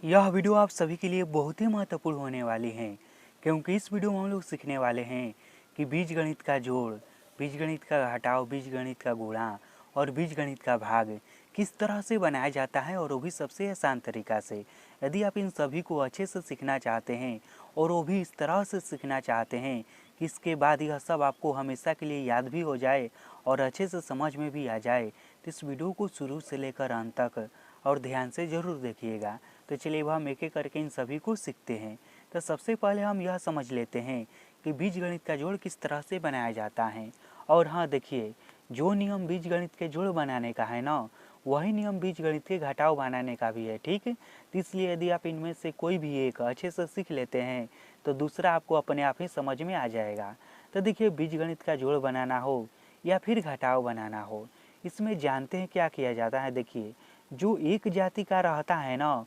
यह वीडियो आप सभी के लिए बहुत ही महत्वपूर्ण होने वाली है, क्योंकि इस वीडियो में हम लोग सीखने वाले हैं कि बीजगणित का जोड़, बीजगणित का घटाव, बीजगणित का गुणा और बीजगणित का भाग किस तरह से बनाया जाता है, और वो भी सबसे आसान तरीका से। यदि आप इन सभी को अच्छे से सीखना चाहते हैं और वो भी इस तरह से सीखना चाहते हैं कि इसके बाद यह सब आपको हमेशा के लिए याद भी हो जाए और अच्छे से समझ में भी आ जाए, तो इस वीडियो को शुरू से लेकर अंत तक और ध्यान से ज़रूर देखिएगा। तो चलिए अब हम एक एक करके इन सभी को सीखते हैं। तो सबसे पहले हम यह समझ लेते हैं कि बीजगणित का जोड़ किस तरह से बनाया जाता है। और हाँ देखिए, जो नियम बीजगणित के जोड़ बनाने का है ना, वही नियम बीजगणित के घटाव बनाने का भी है, ठीक है। तो इसलिए यदि आप इनमें से कोई भी एक अच्छे से सीख लेते हैं तो दूसरा आपको अपने आप ही समझ में आ जाएगा। तो देखिए, बीजगणित का जोड़ बनाना हो या फिर घटाव बनाना हो, इसमें जानते हैं क्या किया जाता है। देखिए, जो एक जाति का रहता है ना,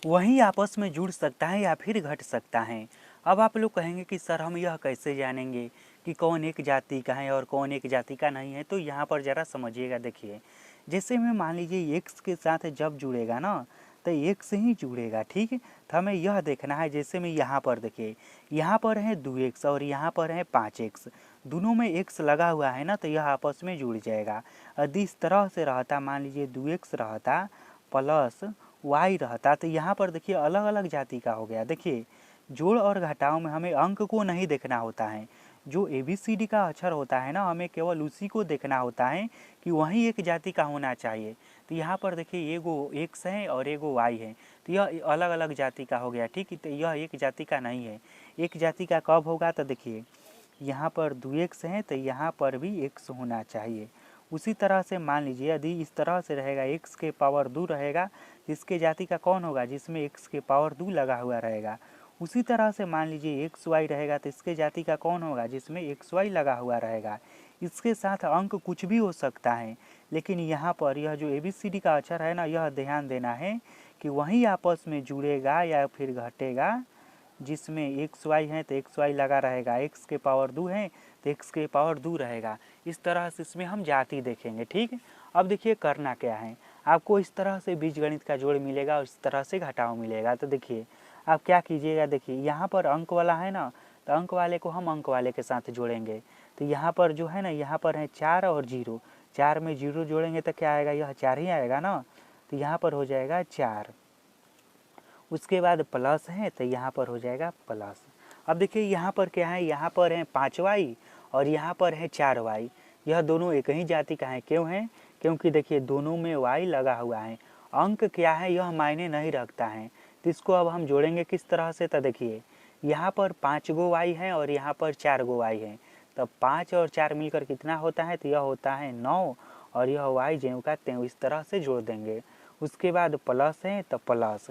वही आपस में जुड़ सकता है या फिर घट सकता है। अब आप लोग कहेंगे कि सर हम यह कैसे जानेंगे कि कौन एक जाति का है और कौन एक जाति का नहीं है। तो यहाँ पर ज़रा समझिएगा। देखिए, जैसे मैं मान लीजिए एक्स के साथ जब जुड़ेगा ना, तो एक से ही जुड़ेगा, ठीक है। तो हमें यह देखना है, जैसे मैं यहाँ पर देखिए, यहाँ पर है 2x और यहाँ पर है 5x, दोनों में x लगा हुआ है ना, तो यह आपस में जुड़ जाएगा। यदि इस तरह से रहता, मान लीजिए 2x रहता प्लस y रहता, तो यहाँ पर देखिए अलग अलग जाति का हो गया। देखिए, जोड़ और घटाव में हमें अंक को नहीं देखना होता है, जो ABCD का अक्षर होता है ना, हमें केवल उसी को देखना होता है कि वही एक जाति का होना चाहिए। तो यहाँ पर देखिए एगो x है और एगो y है, तो यह अलग अलग जाति का हो गया, ठीक है। तो यह एक जाति का नहीं है। एक जाति का कब होगा, तो देखिए यहाँ पर 2x है तो यहाँ पर भी x होना चाहिए। उसी तरह से मान लीजिए यदि इस तरह से रहेगा, x के पावर 2 रहेगा, इसके जाति का कौन होगा, जिसमें x के पावर 2 लगा हुआ रहेगा। उसी तरह से मान लीजिए xy रहेगा, तो इसके जाति का कौन होगा, जिसमें xy लगा हुआ रहेगा। इसके साथ अंक कुछ भी हो सकता है, लेकिन यहाँ पर यह जो ABCD का अक्षर है ना, यह ध्यान देना है कि वही आपस में जुड़ेगा या फिर घटेगा, जिसमें xy है तो xy लगा रहेगा, x के पावर 2 है तो x के पावर 2 रहेगा। इस तरह से इसमें हम जाति देखेंगे, ठीक है। अब देखिए करना क्या है, आपको इस तरह से बीजगणित का जोड़ मिलेगा और इस तरह से घटाव मिलेगा। तो देखिए आप क्या कीजिएगा, देखिए यहाँ पर अंक वाला है ना, तो अंक वाले को हम अंक वाले के साथ जोड़ेंगे। तो यहाँ पर जो है ना, यहाँ पर है 4 और 0, 4 में 0 जोड़ेंगे तो क्या आएगा, यह 4 ही आएगा ना, तो यहाँ पर हो जाएगा 4। उसके बाद प्लस है तो यहाँ पर हो जाएगा प्लस। अब देखिए यहाँ पर क्या है, यहाँ पर है 5y और यहाँ पर है 4y। यह दोनों एक ही जाति का है। क्यों है, क्योंकि देखिए दोनों में y लगा हुआ है। अंक क्या है यह मायने नहीं रखता है। तो इसको अब हम जोड़ेंगे किस तरह से, तो देखिए यहाँ पर 5 गो y है और यहाँ पर 4 गो y है, तब 5 और 4 मिलकर कितना होता है, तो यह होता है 9, और यह y ज्यों का त्यों इस तरह से जोड़ देंगे। उसके बाद प्लस है तो प्लस,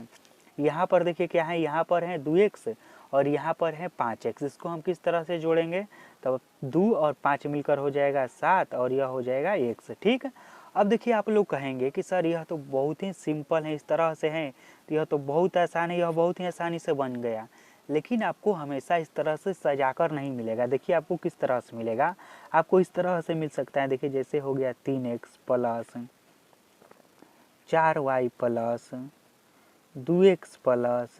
यहाँ पर देखिए क्या है, यहाँ पर है 2x और यहाँ पर है 5x। इसको हम किस तरह से जोड़ेंगे, तब 2 और 5 मिलकर हो जाएगा 7 और यह हो जाएगा x, ठीक है। अब देखिए आप लोग कहेंगे कि सर यह तो बहुत ही सिंपल है, इस तरह से है तो यह तो बहुत आसान है, यह बहुत ही आसानी से बन गया। लेकिन आपको हमेशा इस तरह से सजाकर नहीं मिलेगा। देखिए आपको किस तरह से मिलेगा, आपको इस तरह से मिल सकता है। देखिए जैसे हो गया 3x plus 4y plus 2x plus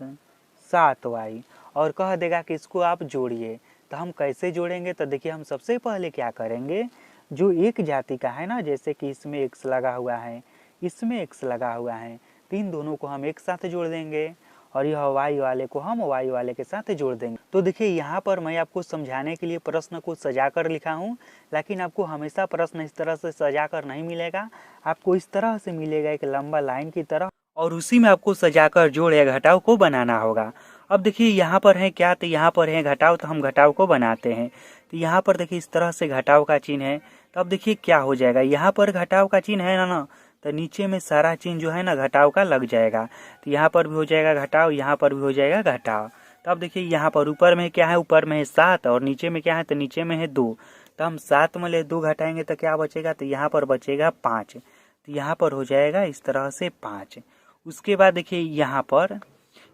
7y, और कह देगा कि इसको आप जोड़िए। तो हम कैसे जोड़ेंगे, तो देखिए हम सबसे पहले क्या करेंगे, जो एक जाति का है ना, जैसे कि इसमें x लगा हुआ है, इसमें x लगा हुआ है, तो इन दोनों को हम एक साथ जोड़ देंगे और यह y वाले को हम y वाले के साथ जोड़ देंगे। तो देखिए यहाँ पर मैं आपको समझाने के लिए प्रश्न को सजा कर लिखा हूँ, लेकिन आपको हमेशा प्रश्न इस तरह से सजा कर नहीं मिलेगा। आपको इस तरह से मिलेगा एक लंबा लाइन की तरह, और उसी में आपको सजाकर जोड़ या घटाव को बनाना होगा। अब देखिए यहाँ पर है क्या, तो यहाँ पर है घटाव, तो हम घटाव को बनाते हैं। तो यहाँ पर देखिए इस तरह से घटाव का चिन्ह है। तो अब देखिए क्या हो जाएगा, यहाँ पर घटाव का चिन्ह है ना, तो नीचे में सारा चिन्ह जो है ना घटाव का लग जाएगा। तो यहाँ पर भी हो जाएगा घटाव, यहाँ पर भी हो जाएगा घटाव। तो अब देखिए यहाँ पर ऊपर में क्या है, ऊपर में है 7 और नीचे में क्या है, तो नीचे में है 2। तो हम 7 में ले 2 घटाएंगे तो क्या बचेगा, तो यहाँ पर बचेगा 5। तो यहाँ पर हो जाएगा इस तरह से 5। उसके बाद देखिए यहाँ पर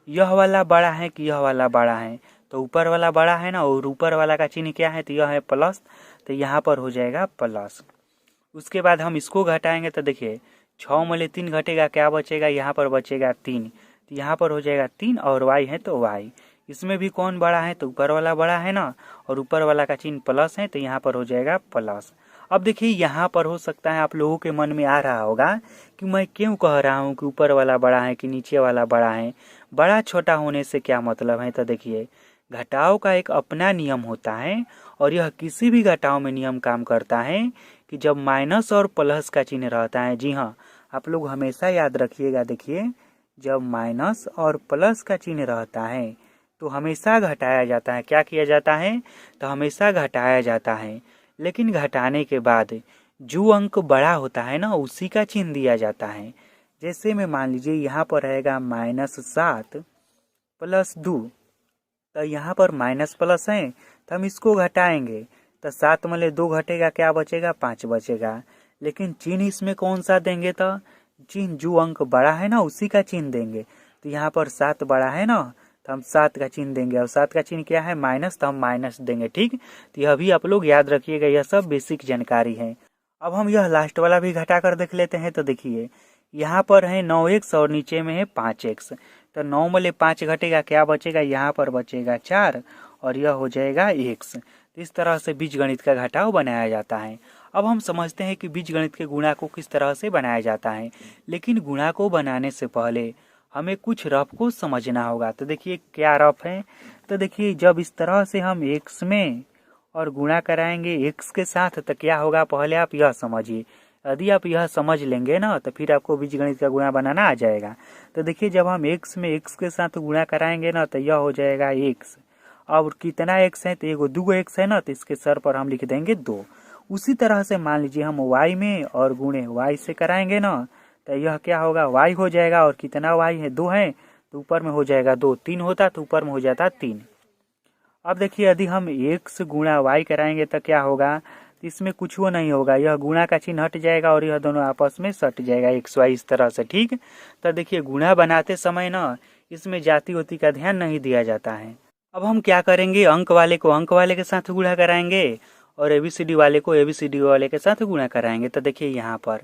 यह वाला बड़ा है कि यह वाला बड़ा है, तो ऊपर वाला बड़ा है ना, और ऊपर वाला का चिन्ह क्या है, तो यह है प्लस, तो यहाँ पर हो जाएगा प्लस। उसके बाद हम इसको घटाएंगे तो देखिए 6 में ले 3 घटेगा, क्या बचेगा, यहाँ पर बचेगा 3। तो यहाँ पर हो जाएगा 3 और y है तो y। इसमें भी कौन बड़ा है तो ऊपर वाला बड़ा है ना, और ऊपर वाला का चिन्ह प्लस है तो यहाँ पर हो जाएगा प्लस। अब देखिए यहाँ पर हो सकता है आप लोगों के मन में आ रहा होगा कि मैं क्यों कह रहा हूँ कि ऊपर वाला बड़ा है कि नीचे वाला बड़ा है, बड़ा छोटा होने से क्या मतलब है। तो देखिए घटाव का एक अपना नियम होता है और यह किसी भी घटाव में नियम काम करता है कि जब माइनस और प्लस का चिन्ह रहता है, जी हाँ आप लोग हमेशा याद रखिएगा, देखिए जब माइनस और प्लस का चिन्ह रहता है तो हमेशा घटाया जाता है। क्या किया जाता है तो हमेशा घटाया जाता है, लेकिन घटाने के बाद जो अंक बड़ा होता है ना उसी का चिन्ह दिया जाता है। जैसे में मान लीजिए यहाँ पर रहेगा -7 + 2, तो यहाँ पर माइनस प्लस है तो हम इसको घटाएंगे तो 7 में 2 घटेगा, क्या बचेगा 5 बचेगा। लेकिन चिन्ह इसमें कौन सा देंगे तो चिन्ह जो अंक बड़ा है ना उसी का चिन्ह देंगे। तो यहाँ पर 7 बड़ा है ना तो हम 7 का चिन्ह देंगे, और 7 का चिन्ह क्या है माइनस, तो हम माइनस देंगे। ठीक, तो यह भी आप लोग याद रखिएगा, यह सब बेसिक जानकारी है। अब हम यह लास्ट वाला भी घटा कर देख लेते हैं। तो देखिए यहाँ पर है 9x और नीचे में है 5x, तो 9 में 5 घटेगा, क्या बचेगा यहाँ पर बचेगा 4 और यह हो जाएगा x। तो इस तरह से बीजगणित का घटाव बनाया जाता है। अब हम समझते हैं कि बीजगणित के गुणा को किस तरह से बनाया जाता है, लेकिन गुणा को बनाने से पहले हमें कुछ रफ को समझना होगा। तो देखिए क्या रफ है, तो देखिए जब इस तरह से हम x में और गुणा कराएंगे x के साथ तो क्या होगा, पहले आप यह समझिए। यदि आप यह समझ लेंगे ना तो फिर आपको बीजगणित का गुणा बनाना आ जाएगा। तो देखिए जब हम x में x के साथ गुणा कराएंगे ना तो यह हो जाएगा x। अब कितना x है तो एगो 2 x है ना, तो इसके सर पर हम लिख देंगे 2। उसी तरह से मान लीजिए हम y में और गुणे y से कराएंगे ना तो यह क्या होगा y हो जाएगा, और कितना y है 2 है तो ऊपर में हो जाएगा 2, 3 होता तो ऊपर में हो जाता 3। अब देखिए यदि हम x गुणा y कराएंगे तो क्या होगा, तो इसमें कुछ वो नहीं होगा, यह गुणा का चिन्ह हट जाएगा और यह दोनों आपस में सट जाएगा x y इस तरह से। ठीक, तो देखिए गुणा बनाते समय ना इसमें जाति होती का ध्यान नहीं दिया जाता है। अब हम क्या करेंगे, अंक वाले को अंक वाले के साथ गुणा कराएंगे और ABCD वाले को ABCD वाले के साथ गुणा कराएंगे। तो देखिए यहाँ पर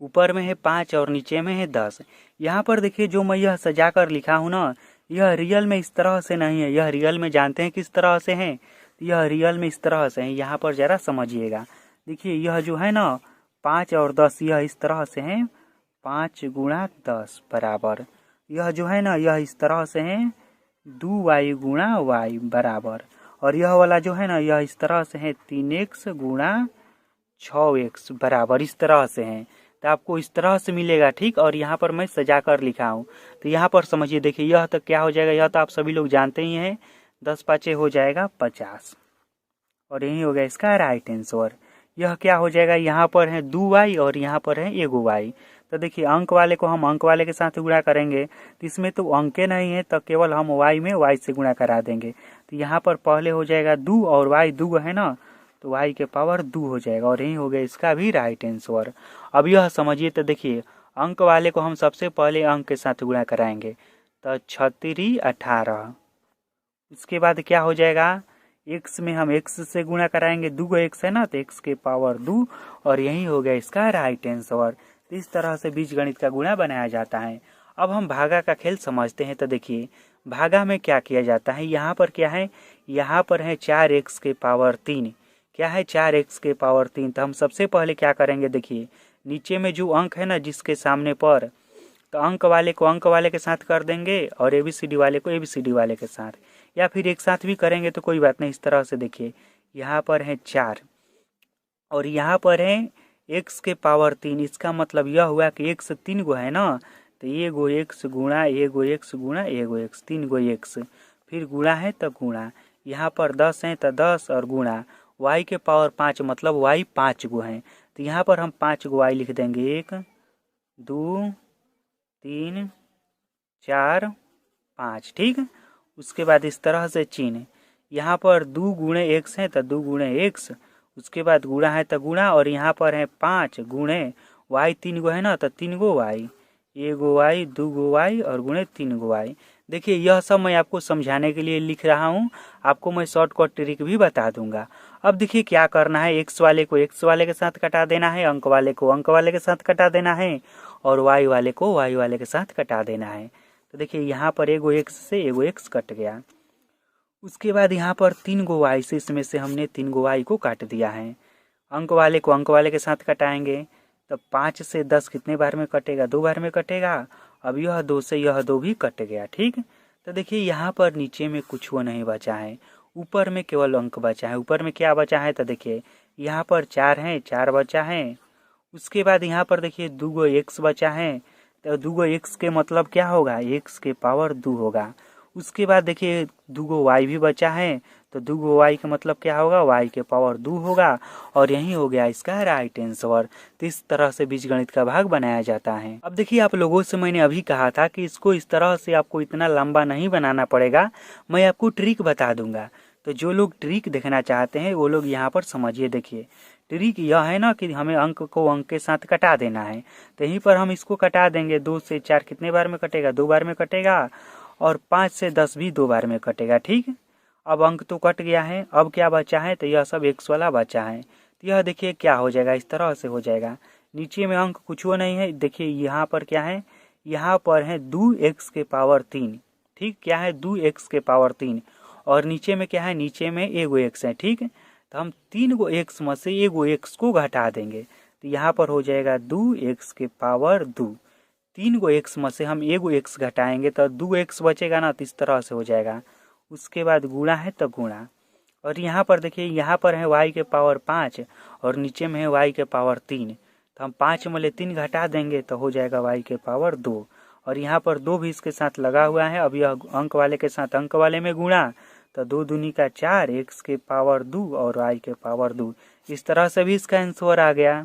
ऊपर में है 5 और नीचे में है 10। यहाँ पर देखिए जो मैं यह सजा कर लिखा हूँ ना, यह रियल में इस तरह से नहीं है, यह रियल में जानते हैं किस तरह से है, यह रियल में इस तरह से है। यहाँ पर जरा समझिएगा, देखिए यह जो है ना 5 और 10 यह इस तरह से है, 5 गुणा 10 बराबर, यह जो है ना यह इस तरह से है 2y गुणा y बराबर, और यह वाला जो है ना यह इस तरह से है 3x गुणा 6x बराबर, इस तरह से है। तो आपको इस तरह से मिलेगा। ठीक, और यहाँ पर मैं सजा कर लिखा हूँ तो यहाँ पर समझिए, देखिए यह तो क्या हो जाएगा, यह तो आप सभी लोग जानते ही हैं, 10 पाँचे हो जाएगा 50 और यही हो गया इसका राइट आंसर। यह क्या हो जाएगा, यहाँ पर है 2y और यहाँ पर है एगो y। तो देखिए अंक वाले को हम अंक वाले के साथ गुणा करेंगे तो इसमें तो अंके नहीं है, तो केवल हम y में y से गुणा करा देंगे। तो यहाँ पर पहले हो जाएगा 2 और y 2 है ना, तो y के पावर 2 हो जाएगा और यही हो गया इसका भी राइट आंसर। अब यह समझिए, तो देखिए अंक वाले को हम सबसे पहले अंक के साथ गुणा कराएंगे तो 36 18। उसके बाद क्या हो जाएगा, x में हम x से गुणा कराएंगे, 2 x है ना तो x के पावर 2 और यही हो गया इसका राइट आंसर। तो इस तरह से बीजगणित का गुणा बनाया जाता है। अब हम भागा का खेल समझते हैं। तो देखिए भागा में क्या किया जाता है, यहाँ पर क्या है, यहाँ पर है 4x के पावर 3, क्या है 4x के पावर 3। तो हम सबसे पहले क्या करेंगे, देखिए नीचे में जो अंक है ना जिसके सामने पर, तो अंक वाले को अंक वाले के साथ कर देंगे और ABCD वाले को ABCD वाले के साथ, या फिर एक साथ भी करेंगे तो कोई बात नहीं। इस तरह से देखिए यहाँ पर है 4 और यहाँ पर है x के पावर 3, इसका मतलब यह हुआ कि x 3 गो है ना, तो एगो x गुणा एगो x गुणा एगो x, 3 गो x, फिर गुणा है तो गुणा, यहाँ पर 10 है तो 10 और गुणा y के पावर 5 मतलब y 5 गो हैं, तो यहाँ पर हम 5 गो y लिख देंगे, 1 2 3 4 5। ठीक, उसके बाद इस तरह से चिन्ह, यहाँ पर 2 गुणे x है तो 2 गुणे x, उसके बाद गुणा है तो गुणा, और यहाँ पर है 5 गुणे y 3 गो है ना तो 3 गो y, एगो y 2 गो y और गुणे 3 गो y। देखिए यह सब मैं आपको समझाने के लिए लिख रहा हूँ, आपको मैं शॉर्टकट ट्रिक भी बता दूंगा। अब देखिए क्या करना है, x वाले को x वाले के साथ कटा देना है, अंक वाले को अंक वाले के साथ कटा देना है और y वाले को y वाले के साथ कटा देना है। तो देखिए यहाँ पर एगो एक्स से एगो एक्स कट गया। उसके बाद यहाँ पर 3 गो वाई से इसमें से हमने 3 गो वाई को काट दिया है। अंक वाले को अंक वाले के साथ कटाएंगे, तो 5 से 10 कितने बार में कटेगा? 2 बार में कटेगा। अब यह 2 से यह 2 भी कट गया। ठीक, तो देखिए यहाँ पर नीचे में कुछ वो नहीं बचा है, ऊपर में केवल अंक बचा है। ऊपर में क्या बचा है? तो देखिए यहाँ पर 4 है, 4 बचा है। उसके बाद यहाँ पर देखिए 2 गो एक्स बचा है, तो 2 गो एक्स के मतलब क्या होगा? एक्स के पावर 2 होगा। उसके बाद देखिए 2 गो वाई भी बचा है, तो 2 गो वाई का मतलब क्या होगा? वाई के पावर 2 होगा। और यही हो गया इसका राइट आंसर। तो इस तरह से बीजगणित का भाग बनाया जाता है। अब देखिए आप लोगों से मैंने अभी कहा था कि इसको इस तरह से आपको इतना लंबा नहीं बनाना पड़ेगा, मैं आपको ट्रिक बता दूंगा। तो जो लोग ट्रिक देखना चाहते हैं वो लोग यहाँ पर समझिए। देखिए ट्रिक यह है ना कि हमें अंक को अंक के साथ कटा देना है, तो यहीं पर हम इसको कटा देंगे। 2 से 4 कितने बार में कटेगा? 2 बार में कटेगा। और 5 से 10 भी 2 बार में कटेगा। ठीक, अब अंक तो कट गया है, अब क्या बचा है? तो यह सब एक्स वाला बचा है। तो यह देखिए क्या हो जाएगा, इस तरह से हो जाएगा। नीचे में अंक कुछ वो नहीं है। देखिए यहाँ पर क्या है? यहाँ पर है 2x के पावर 3। ठीक, क्या है? 2x के पावर 3। और नीचे में क्या है? नीचे में एगो एक्स है। ठीक, तो हम 3 गो एक्स में से एगो एक्स को घटा देंगे, तो यहाँ पर हो जाएगा 2x के पावर 2। 3 गो एक्स में से हम एगो एक्स घटाएंगे तो 2 एक्स बचेगा ना, तो इस तरह से हो जाएगा। उसके बाद गुणा है तो गुणा। और यहाँ पर देखिए यहाँ पर है y के पावर 5 और नीचे में है y के पावर 3, तो हम 5 में 3 घटा देंगे तो हो जाएगा y के पावर 2। और यहाँ पर 2 भी इसके साथ लगा हुआ है। अब यह अंक वाले के साथ अंक वाले में गुणा, तो 2 दूनी का 4, x के पावर 2 और y के पावर 2। इस तरह से भी इसका आंसर आ गया।